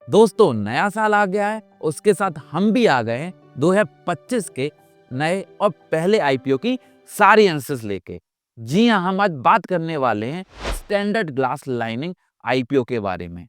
दोस्तों नया साल आ गया है, उसके साथ हम भी आ गए हैं 2025 के नए और पहले आईपीओ की सारी आंसर्स लेके। जी हाँ, हम आज बात करने वाले हैं स्टैंडर्ड ग्लास लाइनिंग आईपीओ के बारे में।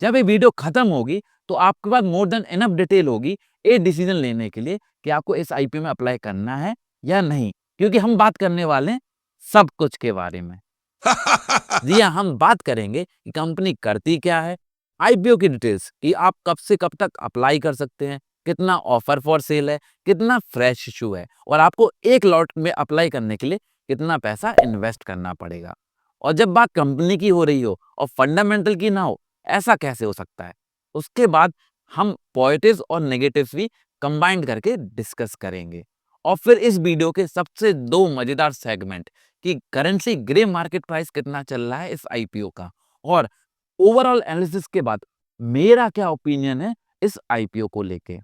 जब ये वीडियो खत्म होगी तो आपके पास मोर देन इनफ डिटेल होगी ये डिसीजन लेने के लिए कि आपको इस आईपीओ में अप्लाई करना है या नहीं, क्योंकि हम बात करने वाले हैं सब कुछ के बारे में। जी हाँ, हम बात करेंगे कि कंपनी करती क्या है, आईपीओ की डिटेल्स कि आप कब से कब तक अप्लाई कर सकते हैं, कितना ऑफर फॉर सेल है, कितना फ्रेश इशू है और आपको एक लॉट में अप्लाई करने के लिए कितना पैसा इन्वेस्ट करना पड़ेगा। और जब बात कंपनी की हो रही हो और फंडामेंटल की ना हो, ऐसा कैसे हो सकता है? उसके बाद हम पॉजिटिव्स और नेगेटिव्स भी कंबाइंड करके डिस्कस करेंगे। और फिर इस वीडियो के सबसे दो मजेदार सेगमेंट कि करेंसी ग्रे मार्केट प्राइस कितना चल रहा है इस आईपीओ का, और ओवरऑल एनालिसिस के बाद मेरा क्या ओपिनियन है इस आईपीओ को लेके।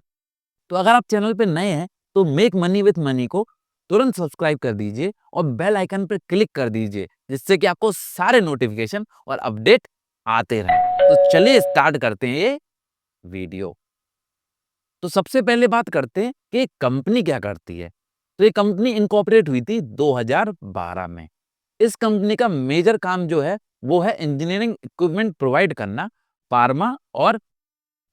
तो अगर आप चैनल पे नए हैं तो मेक मनी विथ मनी को तुरंत सब्सक्राइब कर दीजिए और बेल आइकन पर क्लिक कर दीजिए, जिससे कि आपको सारे नोटिफिकेशन और अपडेट आते रहें। तो चलिए स्टार्ट करते हैं ये वीडियो। तो सबसे पहले बात करते हैं कि कंपनी क्या करती है। तो ये कंपनी इनकॉर्पोरेट हुई थी 2012 में। इस कंपनी का मेजर काम जो है वो है इंजीनियरिंग इक्विपमेंट प्रोवाइड करना फार्मा और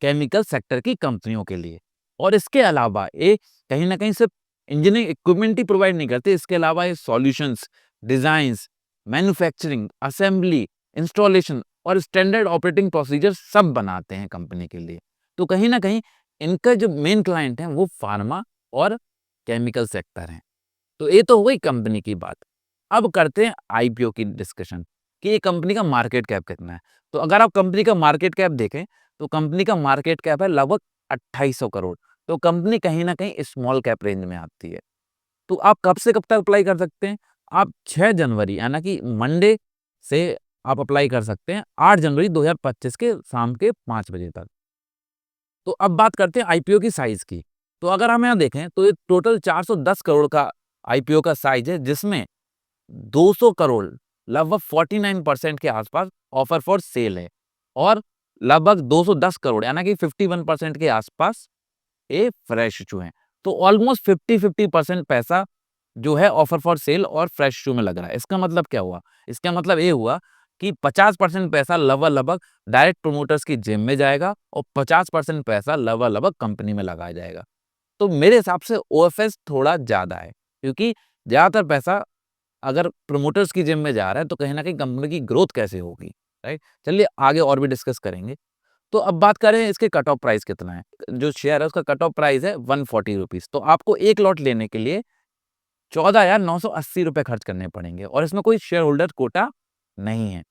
केमिकल सेक्टर की कंपनियों के लिए। और इसके अलावा ये कहीं ना कहीं सिर्फ इंजीनियरिंग इक्विपमेंट ही प्रोवाइड नहीं करते, इसके अलावा ये solutions, designs, manufacturing, assembly, installation और स्टैंडर्ड ऑपरेटिंग प्रोसीजर सब बनाते हैं कंपनी के लिए। तो कहीं ना कहीं इनका जो मेन क्लाइंट है वो फार्मा और केमिकल सेक्टर है। तो ये तो हो गई कंपनी की बात। अब करते हैं आईपीओ की डिस्कशन कि ये कंपनी का मार्केट कैप कितना है। तो अगर आप कंपनी का मार्केट कैप देखें तो कंपनी का मार्केट कैप है लगभग 2800 करोड़। तो कंपनी कहीं ना कहीं स्मॉल कैप रेंज में आती है। तो आप कब से कब तक अप्लाई कर सकते हैं? आप 6 जनवरी यानी कि मंडे से आप अप्लाई कर सकते हैं 8 जनवरी 2025 के शाम के 5 बजे तक। तो अब बात करते हैं आईपीओ की साइज की। तो अगर हम यहाँ देखें तो ये टोटल 410 करोड़ का आईपीओ का साइज है, जिसमें 200 करोड़ लगभग 49% के आसपास ऑफर फॉर सेल है और लगभग 210 करोड़ यानी कि 51% के आसपास ये फ्रेश इशू है। तो ऑलमोस्ट 50-50% पैसा जो है ऑफर फॉर सेल और फ्रेश इशू में लग रहा है। इसका मतलब क्या हुआ? इसका मतलब ये हुआ कि 50% पैसा लगभग डायरेक्ट प्रोमोटर्स की जेब में जाएगा और 50% पैसा लगभग कंपनी में लगाया जाएगा। तो मेरे हिसाब से ओएफएस थोड़ा ज़्यादा है, क्योंकि ज़्यादातर पैसा अगर प्रोमोटर्स की जेब में जा रहा है तो कहीं न कहीं कंपनी की ग्रोथ कैसे होगी, राइट? चलिए आगे और भी डिस्कस करेंगे। तो अब बात करें इसके कट ऑफ प्राइस कितना है। जो शेयर है उसका कट ऑफ प्राइस है 140 रुपीज़। तो आपको एक लॉट लेने के लिए 14,980 रुपए खर्च करने पड़ेंगे और इसमें कोई शेयर होल्डर कोटा नहीं है।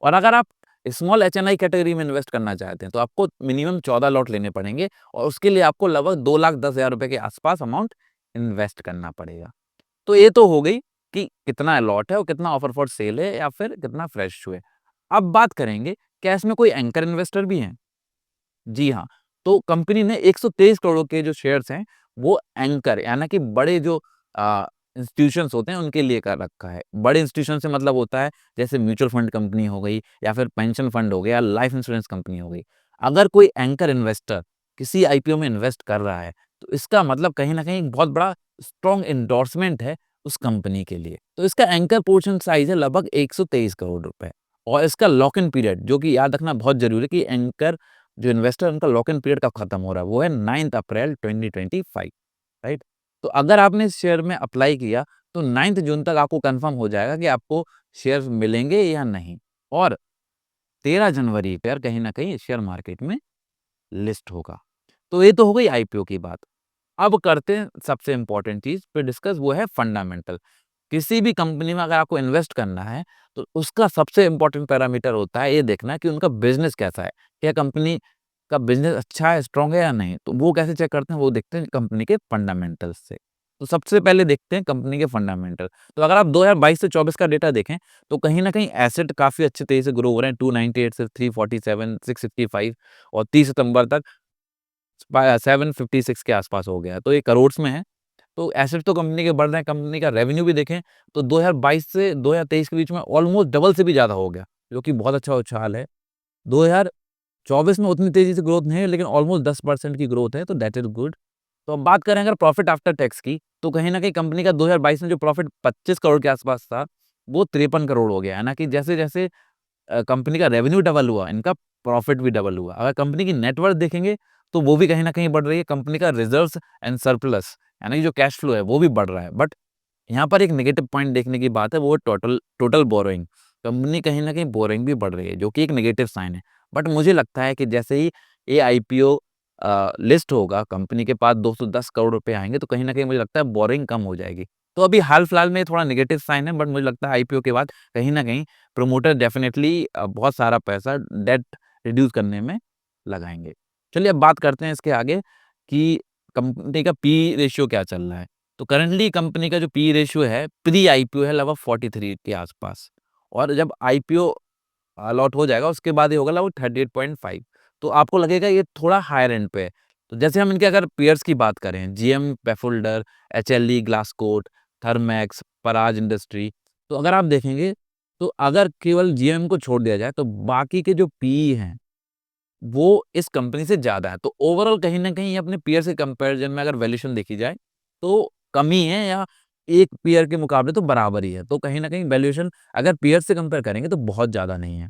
और अगर आप स्मॉल एचएनआई कैटेगरी में इन्वेस्ट करना चाहते हैं तो आपको मिनिमम 14 लॉट लेने पड़ेंगे और उसके लिए आपको लगभग 2,10,000 रुपए के आसपास अमाउंट इन्वेस्ट करना पड़ेगा। तो ये तो हो गई कि कितना लॉट है और कितना ऑफर फॉर सेल है या फिर कितना फ्रेश इशू है। अब बात करेंगे क्या इसमें कोई एंकर इन्वेस्टर भी हैं? जी हाँ, तो कंपनी ने 123 करोड़ के जो शेयर्स हैं वो एंकर यानी कि बड़े जो इंस्टीट्यूशंस होते हैं उनके लिए कर रखा है। बड़े इंस्टीट्यूशन से मतलब होता है जैसे म्यूचुअल फंड कंपनी हो गई या फिर पेंशन फंड हो गया, लाइफ इंश्योरेंस कंपनी हो गई। अगर कोई एंकर इन्वेस्टर किसी आईपीओ में इन्वेस्ट कर रहा है तो इसका मतलब कहीं न कहीं एक बहुत बड़ा स्ट्रॉन्ग एंडोर्समेंट है उस कंपनी के लिए। तो इसका एंकर पोर्शन साइज़ है लगभग 123 करोड़ रुपए और इसका लॉक इन पीरियड जो कि याद रखना बहुत ज़रूरी है कि एंकर जो इन्वेस्टर उनका लॉक इन पीरियड कब खत्म हो रहा है, वो है 9 अप्रैल 2025, राइट? तो अगर आपने इस शेयर में अप्लाई किया तो 9 जून तक आपको कंफर्म हो जाएगा कि आपको शेयर मिलेंगे या नहीं और 13 जनवरी पर कहीं न कहीं शेयर मार्केट में लिस्ट होगा। तो ये तो हो गई आईपीओ की बात। अब करते हैं सबसे इम्पोर्टेंट चीज़ पे डिस्कस, वो है फंडामेंटल। किसी भी कंपनी में अगर आपको इन्वेस्ट करना है तो उसका सबसे इम्पोर्टेंट पैरामीटर होता है ये देखना कि उनका बिजनेस कैसा है। क्या कंपनी का बिजनेस अच्छा है, स्ट्रांग है या नहीं? तो वो कैसे चेक करते हैं? वो देखते हैं कंपनी के फंडामेंटल्स से। तो सबसे पहले देखते हैं कंपनी के फंडामेंटल। तो अगर आप 2022 से 24 का डेटा देखें तो कहीं न कहीं एसेट काफ़ी अच्छे तेज़ी से ग्रो हो रहे हैं। 298 से 347, 655 और 30 सितंबर तक 756 के आसपास हो गया है। तो ये करोड़ में है। तो एसेट तो कंपनी के बढ़ रहे हैं, कंपनी का रेवेन्यू भी देखें तो 2022 से 2023 के बीच में ऑलमोस्ट डबल से भी ज़्यादा हो गया, जो कि बहुत अच्छा उछाल है। 24 में उतनी तेजी से ग्रोथ नहीं है, लेकिन ऑलमोस्ट 10% की ग्रोथ है, तो दैट इज गुड। तो अब बात करें अगर प्रॉफिट आफ्टर टैक्स की, तो कहीं ना कहीं कंपनी का 2022 में जो प्रॉफिट 25 करोड़ के आसपास था, वो 53 करोड़ हो गया है ना। कि जैसे जैसे कंपनी का रेवेन्यू डबल हुआ, इनका प्रॉफिट भी डबल हुआ। अगर कंपनी की नेटवर्थ देखेंगे तो वो भी कहीं ना कहीं बढ़ रही है। कंपनी का रिजर्व्स एंड सरप्लस यानी कि जो कैश फ्लो है वो भी बढ़ रहा है। बट यहाँ पर एक नेगेटिव पॉइंट देखने की बात है, वो टोटल टोटल बोरोइंग। कंपनी कहीं न कहीं बोरोइंग भी बढ़ रही है, जो कि एक नेगेटिव साइन है। बट मुझे लगता है कि जैसे ही ये आईपीओ लिस्ट होगा, कंपनी के पास 210 करोड़ रुपए आएँगे, तो कहीं न कहीं मुझे लगता है बोरोइंग कम हो जाएगी। तो अभी हाल-फिलहाल में थोड़ा नेगेटिव साइन है, बट मुझे लगता है आईपीओ के बाद कहीं न कहीं प्रमोटर डेफिनिटली बहुत सारा पैसा डेट रिड्यूस करने में लगाएँगे। चलिए अब बात करते हैं इसके आगे कि कंपनी का पी रेशियो क्या चल रहा है। तो करंटली कंपनी का जो पी रेशियो है, प्री आईपीओ है लगभग 43 के आसपास, और जब आईपीओ अलॉट हो जाएगा उसके बाद ये होगा लगभग 38.5। तो आपको लगेगा ये थोड़ा हायर एंड पे है। तो जैसे हम इनके अगर पीयर्स की बात करें, जीएम पेफोल्डर, एचएलई ग्लासकोट, थर्मैक्स, पराज इंडस्ट्री, तो अगर आप देखेंगे तो अगर केवल जीएम को छोड़ दिया जाए तो बाकी के जो पीई हैं वो इस कंपनी से ज़्यादा है। तो ओवरऑल कहीं न कहीं अपने पीयर से कंपैरिज़न में अगर वैल्यूएशन देखी जाए, तो कम ही है या एक पीयर के मुकाबले तो बराबर ही है। तो कहीं न कहीं वैल्यूएशन अगर पीयर से कंपेयर करेंगे तो बहुत ज़्यादा नहीं है।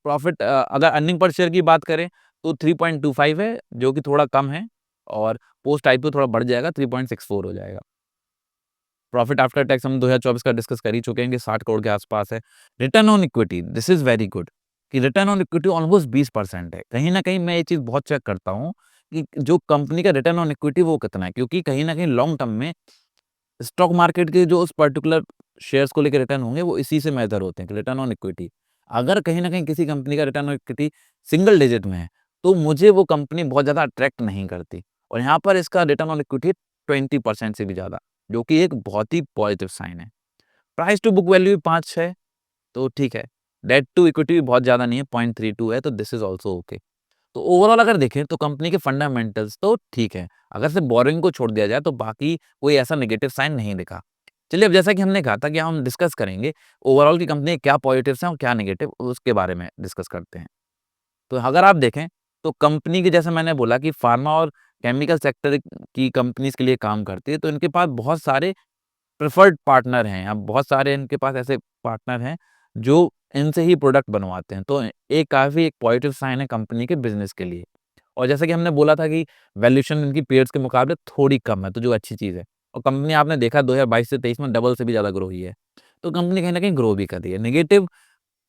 प्रॉफिट अगर अर्निंग पर शेयर की बात करें तो 3.25 है, जो कि थोड़ा कम है, और पोस्ट आईपीओ थोड़ा बढ़ जाएगा, 3.64 हो जाएगा। प्रॉफिट आफ्टर टैक्स हम 2024 का डिस्कस कर ही चुके हैं कि 60 करोड़ के आसपास है। Return on equity, this is very good कि रिटर्न ऑन इक्विटी ऑलमोस्ट 20% है। कहीं न कहीं मैं ये चीज़ बहुत चेक करता हूँ कि जो कंपनी का रिटर्न ऑन इक्विटी वो कितना है, क्योंकि कहीं न कहीं लॉन्ग टर्म में स्टॉक मार्केट के जो उस पर्टिकुलर शेयर्स को लेके रिटर्न होंगे, वो इसी से मेजर होते हैं कि रिटर्न ऑन इक्विटी। अगर कहीं न कहीं किसी कंपनी का return on equity single digit में है, तो मुझे वो कंपनी बहुत ज़्यादा अट्रैक्ट नहीं करती, और यहाँ पर इसका रिटर्न ऑन इक्विटी 20% से भी ज़्यादा, जो कि एक बहुत ही पॉजिटिव साइन है। प्राइस टू बुक वैल्यू भी 5 है, तो ठीक है। डेट टू इक्विटी भी बहुत ज़्यादा नहीं है, 0.32 है, तो दिस इज़ ऑल्सो ओके। तो ओवरऑल अगर देखें तो कंपनी के फंडामेंटल्स तो ठीक है। अगर सिर्फ बोरिंग को छोड़ दिया जाए तो बाकी कोई ऐसा नेगेटिव साइन नहीं दिखा। चलिए अब जैसा कि हमने कहा था कि हम डिस्कस करेंगे ओवरऑल की कंपनी के क्या पॉजिटिव्स हैं और क्या नेगेटिव, उसके बारे में डिस्कस करते हैं। तो अगर आप देखें तो कंपनी की, जैसे मैंने बोला कि फार्मा और केमिकल सेक्टर की कंपनीज़ के लिए काम करती है, तो इनके पास बहुत सारे प्रेफर्ड पार्टनर हैं। अब बहुत सारे इनके पास ऐसे पार्टनर हैं जो इनसे ही प्रोडक्ट बनवाते हैं। तो एक काफ़ी एक पॉजिटिव साइन है कंपनी के बिज़नेस के लिए। और जैसा कि हमने बोला था कि वैल्यूएशन इनकी पीयर्स के मुकाबले थोड़ी कम है, तो जो अच्छी चीज़ है। और कंपनी आपने देखा 2022 से 23 में डबल से भी ज़्यादा ग्रो हुई है। तो कंपनी कहीं न कहीं ग्रो भी कर रही है। नेगेटिव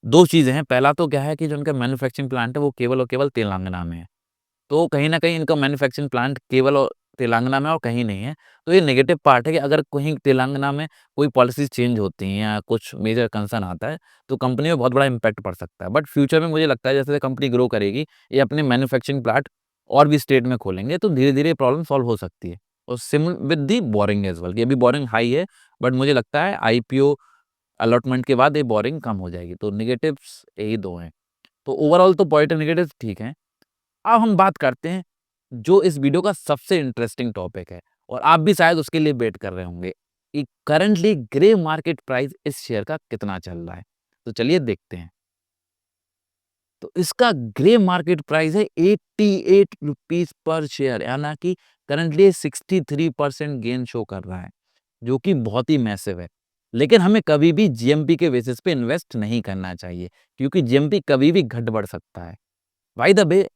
2 चीज़ें हैं। पहला तो क्या है कि जो इनका मैन्युफैक्चरिंग प्लांट है वो केवल और केवल तेलंगाना में है। तो कहीं न कहीं इनका मैन्युफैक्चरिंग प्लांट केवल और तेलंगाना में और कहीं नहीं है। तो ये नेगेटिव पार्ट है कि अगर कहीं तेलंगाना में कोई पॉलिसीज़ चेंज होती हैं या कुछ मेजर कंसर्न आता है, तो कंपनी में बहुत बड़ा इम्पैक्ट पड़ सकता है। बट फ्यूचर में मुझे लगता है जैसे कंपनी ग्रो करेगी, ये अपने मैन्युफैक्चरिंग प्लांट और भी स्टेट में खोलेंगे, तो धीरे-धीरे ये प्रॉब्लम सॉल्व हो सकती है। और SIM with the boring as well, ये भी बोरिंग हाई है, बट मुझे लगता है आईपीओ अलॉटमेंट के बाद ये बोरिंग कम हो जाएगी। तो नेगेटिव्स यही 2 हैं। तो ओवरऑल तो पॉजिटिव नेगेटिव ठीक हैं। अब हम बात करते हैं जो इस वीडियो का सबसे इंटरेस्टिंग टॉपिक है, और आप भी शायद उसके लिए वेट कर रहे होंगे कि करंटली ग्रे मार्केट प्राइस इस शेयर का कितना चल रहा है। तो चलिए देखते हैं। तो इसका ग्रे मार्केट प्राइस है 88 रुपीस पर शेयर, यानी कि करंटली 63% गेन शो कर रहा है, जो कि बहुत ही मैसिव है। लेकिन हमें कभी भी जीएमपी के बेसिस पे इन्वेस्ट नहीं करना चाहिए, क्योंकि जीएमपी कभी भी घट बढ़ सकता है। बाय द वे,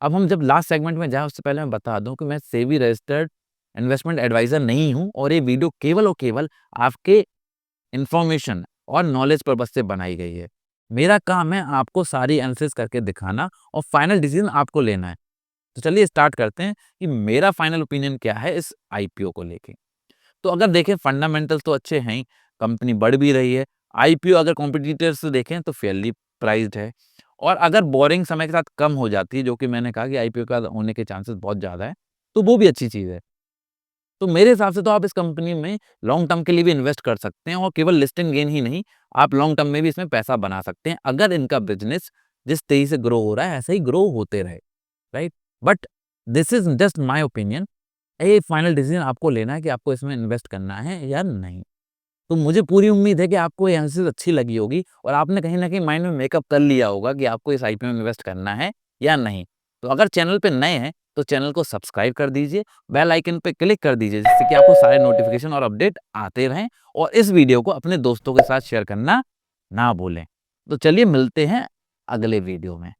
अब हम जब लास्ट सेगमेंट में जाएँ उससे पहले मैं बता दूँ कि मैं सेबी रजिस्टर्ड इन्वेस्टमेंट एडवाइज़र नहीं हूँ, और ये वीडियो केवल और केवल आपके इन्फॉर्मेशन और नॉलेज पर्पज़ से बनाई गई है। मेरा काम है आपको सारी एनालिसिस करके दिखाना और फाइनल डिसीज़न आपको लेना है। तो चलिए स्टार्ट करते हैं कि मेरा फाइनल ओपिनियन क्या है इस आईपीओ को लेके। तो अगर देखें फंडामेंटल्स तो अच्छे हैं ही, कंपनी बढ़ भी रही है। आईपीओ अगर कॉम्पिटिटर्स से देखें तो फेयरली प्राइस्ड है, और अगर बोरिंग समय के साथ कम हो जाती है, जो कि मैंने कहा कि आईपीओ का होने के चांसेस बहुत ज़्यादा है, तो वो भी अच्छी चीज़ है। तो मेरे हिसाब से तो आप इस कंपनी में लॉन्ग टर्म के लिए भी इन्वेस्ट कर सकते हैं, और केवल लिस्टिंग गेन ही नहीं, आप लॉन्ग टर्म में भी इसमें पैसा बना सकते हैं, अगर इनका बिज़नेस जिस तेज़ी से ग्रो हो रहा है, ऐसे ही ग्रो होते रहे, right? But this is just my opinion. ये फाइनल डिसीजन आपको लेना है कि आपको इसमें इन्वेस्ट करना है या नहीं। तो मुझे पूरी उम्मीद है कि आपको ये एनालिसिस अच्छी लगी होगी, और आपने कहीं न कहीं माइंड में मेकअप कर लिया होगा कि आपको इस आईपीओ में इन्वेस्ट करना है या नहीं। तो अगर चैनल पे नए हैं तो चैनल को सब्सक्राइब कर दीजिए, बेल आइकन पे क्लिक कर दीजिए, जिससे कि आपको सारे नोटिफिकेशन और अपडेट आते रहें। और इस वीडियो को अपने दोस्तों के साथ शेयर करना ना भूलें। तो चलिए मिलते हैं अगले वीडियो में।